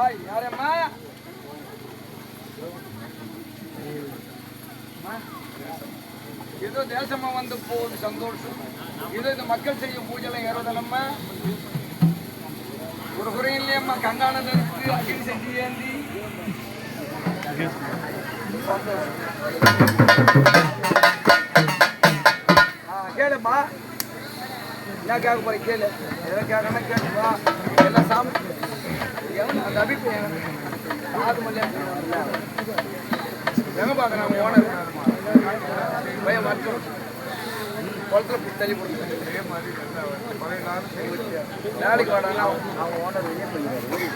Hi யாரம்மா ஏதோ தேசமா வந்து போகுது சந்தோஷம். ஏதோ இந்த மக்கள் செய்யும் பூஜைலாம் ஏறதனம்மா ஒரு குறையும் இல்லையம்மா. கங்கானதற்கு அகில் செஞ்சு ஏந்தி கேளுப்பா. என்ன கேட்க போற கேளு. எதை கேட்கணும் கேட்டுப்பா. எல்லாம் சாமி அந்த அபிப்பிராயம் அது மட்டும் எங்க பார்க்கணும் ஓனர் பையன் மட்டும் குளத்துல தள்ளி போட்டு நாளைக்கு வாடானா அவங்க ஓனர் வெளியே போயிருக்காரு.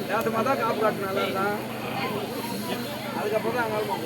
நேரத்துமா தான் காப்பு காட்டினால தான் அதுக்கப்புறம் தான் அங்கே